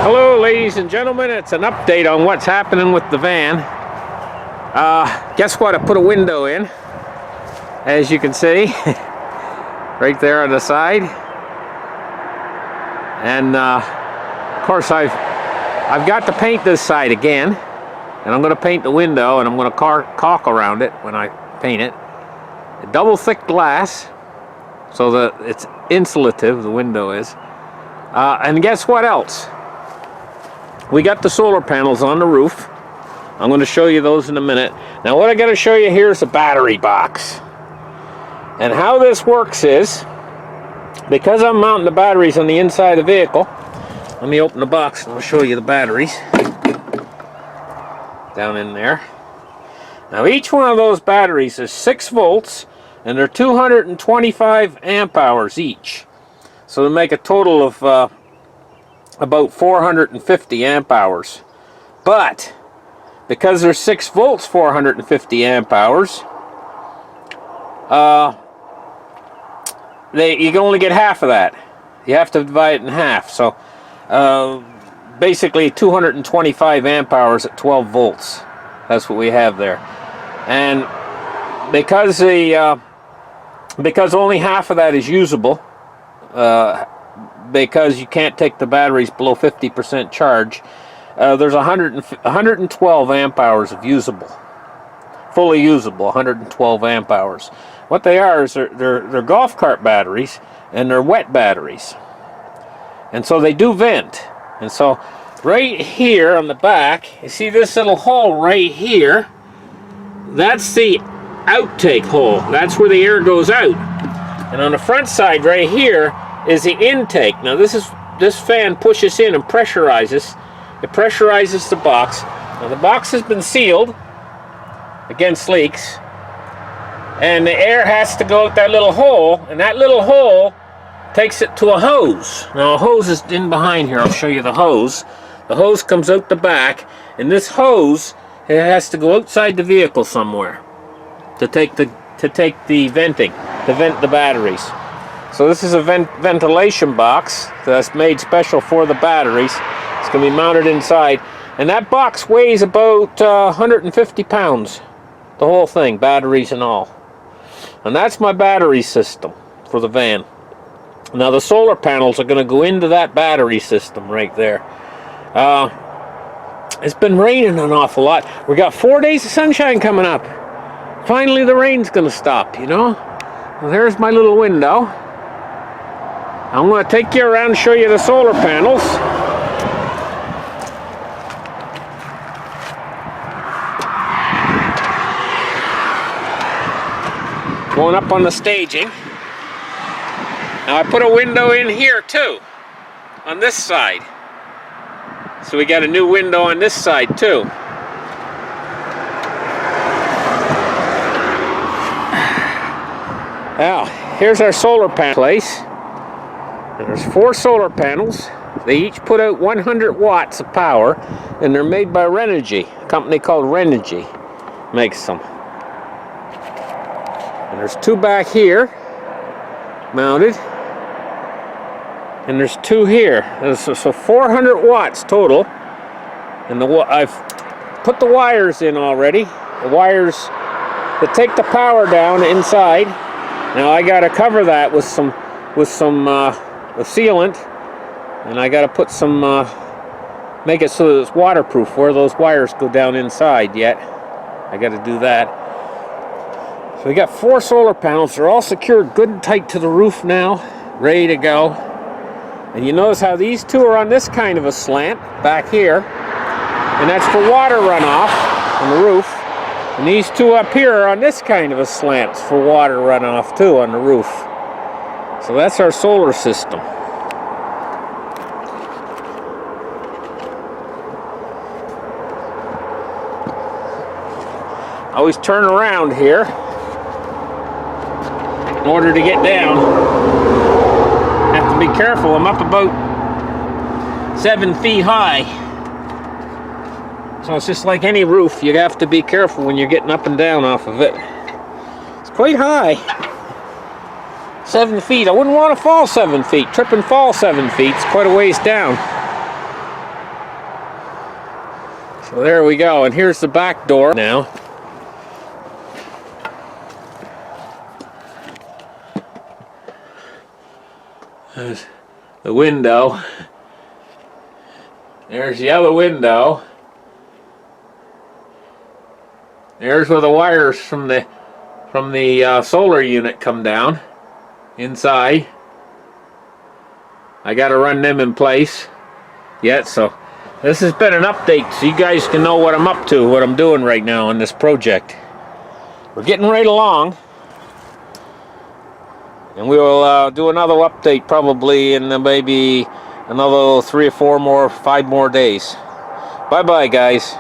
Hello ladies and gentlemen, it's an update on what's happening with the van. Guess what, I put a window in, as you can see, right there on the side. And of course I've got to paint this side again, and I'm going to paint the window, and I'm going to caulk around it when I paint it. Double thick glass, so that it's insulative, the window is. And guess what else? We got the solar panels on the roof. I'm going to show you those in a minute. Now what I got to show you here is a battery box. And how this works is, because I'm mounting the batteries on the inside of the vehicle, let me open the box and I'll show you the batteries down in there. Now each one of those batteries is 6 volts and they're 225 amp hours each. So they make a total of about 450 amp hours. But because there's 6 volts, 450 amp hours, you can only get half of that. You have to divide it in half. So basically 225 amp hours at 12 volts. That's what we have there. And because only half of that is usable, because you can't take the batteries below 50% charge, there's 112 amp hours of usable, fully usable, 112 amp hours. What they are is they're golf cart batteries, and they're wet batteries, and so they do vent. And so right here on the back, you see this little hole right here? That's the outtake hole. That's where the air goes out. And on the front side right here is the intake. Now this fan pushes in and pressurizes. It pressurizes the box. Now the box has been sealed against leaks, and the air has to go out that little hole, and that little hole takes it to a hose. Now a hose is in behind here. I'll show you the hose. The hose comes out the back, and this hose, it has to go outside the vehicle somewhere to take the venting, to vent the batteries. So this is a ventilation box that's made special for the batteries. It's going to be mounted inside, and that box weighs about 150 pounds, the whole thing, batteries and all. And that's my battery system for the van. Now the solar panels are going to go into that battery system right there. It's been raining an awful lot. We got 4 days of sunshine coming up. Finally the rain's going to stop, you know. Well, there's my little window. I'm going to take you around and show you the solar panels. Going up on the staging. Now I put a window in here too, on this side. So we got a new window on this side too. Now, here's our solar panel place. And there's 4 solar panels. They each put out 100 watts of power, and they're made by Renogy, a company called Renogy makes them. And there's 2 back here, mounted, and there's 2 here. So 400 watts total. And I've put the wires in already. The wires that take the power down inside. Now I got to cover that with some sealant, and I got to put some make it so that it's waterproof where those wires go down inside yet. I got to do that. So we got 4 solar panels. They're all secured good and tight to the roof now, ready to go. And you notice how these 2 are on this kind of a slant back here, and that's for water runoff on the roof. And these 2 up here are on this kind of a slant for water runoff too on the roof. So that's our solar system. I always turn around here in order to get down. I have to be careful. I'm up about 7 feet high. So it's just like any roof. You have to be careful when you're getting up and down off of it. It's quite high. 7 feet. I wouldn't want to fall 7 feet. Trip and fall 7 feet. It's quite a ways down. So there we go, and here's the back door now. There's the window. There's the other window. There's where the wires from the solar unit come down inside. I got to run them in place yet, so this has been an update so you guys can know what I'm up to, what I'm doing right now on this project. We're getting right along, and we will do another update probably in maybe another 3 or 4 more, 5 more days. Bye bye, guys.